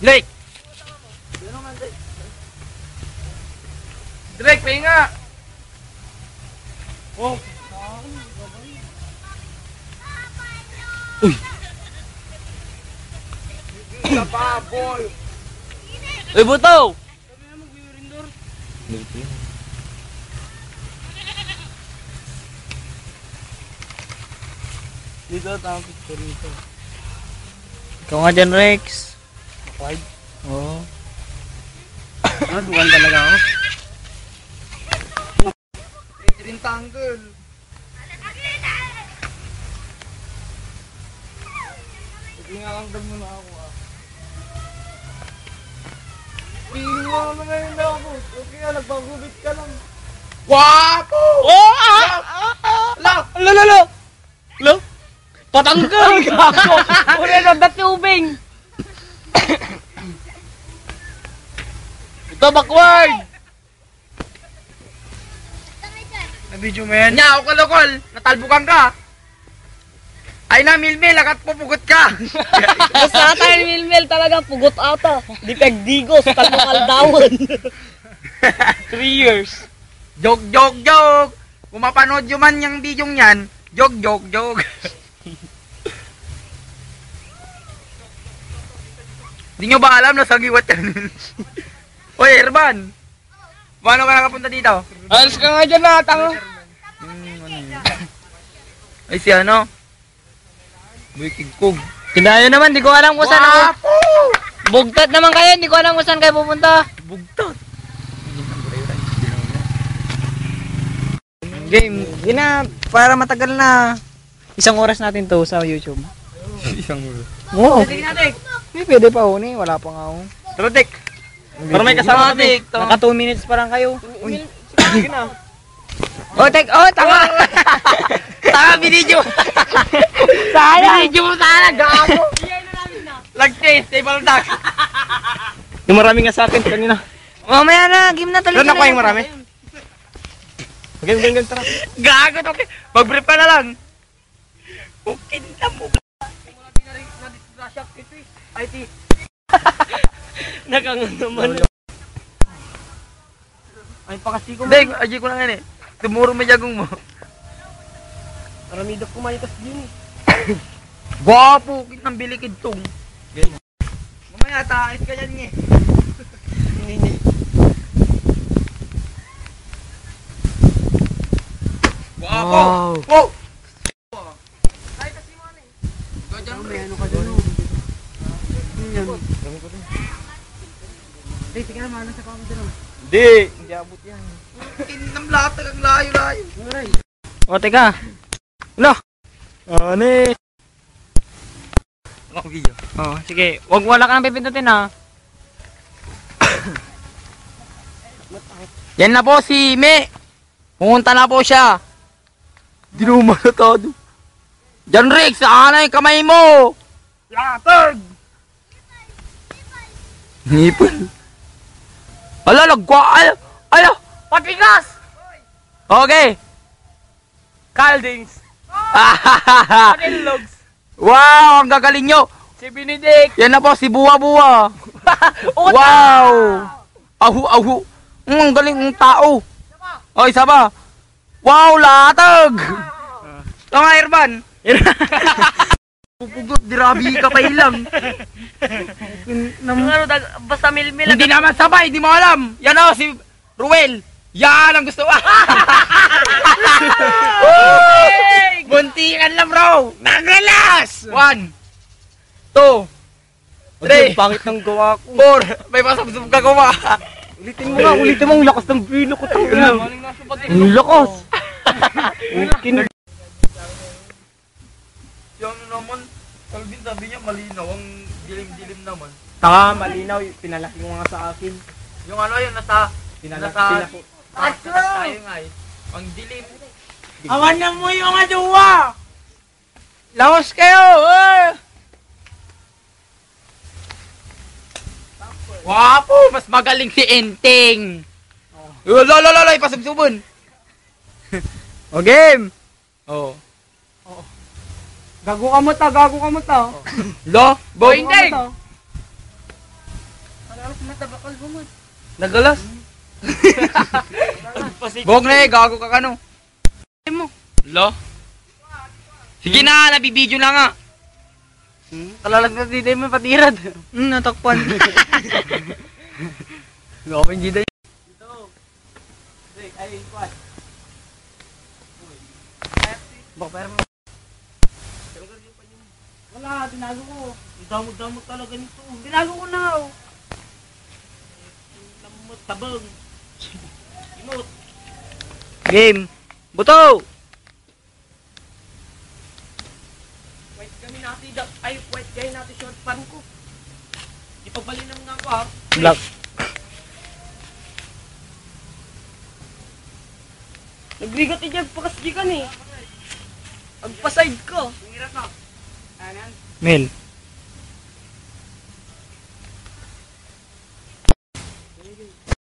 Drake! Drake, pahinga! Oh! Uy! Kapabol! Uy, Buto! Sabi na mag-wirindor. Dito, tamang picture nito. Ikaw nga dyan, Rex. Wide? Oo. Bukan talaga ako. Rin tanggol. Hindi nga lang dam muna ako Piling mo naman ngayon na ako. Okay nga, nagpagubit ka lang. Wapo! Oh! Lo! Patanggal! Gago! Uri na datubing! Ito, backward! Na-video mo yan? Nya, ako kalokol! Natalbukan ka! Ay na, Milmil! Akat pupugot ka! Basta tayo Milmil talaga, pugot ata. Di pagdigos, talbukal dawon. 3 years. Joke! Kung mapanood nyo man yung video nyan, joke! Di nyo ba alam na sagiwat yan? Oy, Erban! Paano ka nakapunta dito? Alas ka nga dyan na, tanga! Ay, si ano? Boy Kigkog. Kinaya naman, di ko alam kung saan ako. Bugtat naman kayo, di ko alam kung saan kayo pupunta. Bugtat? Game, gina, para matagal na. 1 oras natin to sa YouTube. 1 oras? Oo. Sige natin! Pwede pa huni, wala pa nga ako. Tara, Dik! Para may kasama Dik! Naka 2 minutes pa lang kayo. Uy, sige na! Oh, tama! Tama, binidyo! Sayang! Binidyo mo sana, gago! Lag-taste, table talk! Yung marami nga sa akin kanina. Mamaya na, game na talaga. Doon ako yung marami? Game, tara. Gago, okay. Mag-brief ka na lang. Okay na mo. IT. Nakangan naman. Ay, pakasi ko. Deng, aji ko lang yan eh. Tumuro may jagong mo. Maramidok kumalitas din eh. Gwapo, kitang bilikid tong. Mamaya, taas ka dyan eh. Hindi. Gwapo! Wow! Ay, kasi mo ano eh. Gwajan mo eh. Ano ka dyan? Hindi, tingnan mo, sa kamo dyan. Hindi abot yan. Kinam lahat, tagang layo-layo. O, teka. Ano? Ano eh? Ako video. Oh, sige. Wala ka nang pipindutin ha. Yan na po si Me. Pumunta na po siya. Di naman malatado. Diyan Rick, saan na yung kamay mo? Latag! Nipple. Ala, nagwa. Ala, patigas! Okay. Caldings. Logs. Wow, ang gagaling nyo. Si Benedict. Yan na po, si Buwa-Buwa. Wow. Ahu. Ang galing ng tao. O, isa ba? Wow, latag. Ito nga, Erban. Pupugot, dirabi ka pa ilang. Basta Milmil. Hindi naman sabay, di mo alam. Yan o, si Ruel. Yan ang gusto. Buntikan lang, bro. Nagalas. 1, 2, 3. Pangit ng gawa ko. 4. May masabsab ka gawa. Ulitin mo ang lakas ng bilo ko. Ang lakas. Yung naman, Calvin sabi niya malinaw, ang dilim-dilim naman. Tama, malinaw. Pinalaki mo nga sa akin. Yung ano yun, nasa Pinalaki. tayo nga eh. Ang dilim. Awan na mo yung aduwa! Laos kayo! Wapo! Mas magaling si Enteng! Lolo, ipasubsubon! O game! Oo. Gago ka mo ta! Lo, boy Enteng! tabakal mo man. Nagalas. Bog na gago ka kano. Mo. Lo. Sige na, nabibideo na nga. Kalalag na di mo patirad. Natakpan. Gawin di day. Ito. Ay, kuan. Bak pero mo. Wala, tinago ko. Ang damot-damot talaga nito. Tinago ko na. Lamot tabang. Imot. Game. Buto. White kami natin. Ay, white guy natin short pan ko. Ipagbalinam nga ko ha. Black. Nagbigat ijag pakasjikan eh. Agpa-side ko. Hirap na. Ayan. Mel.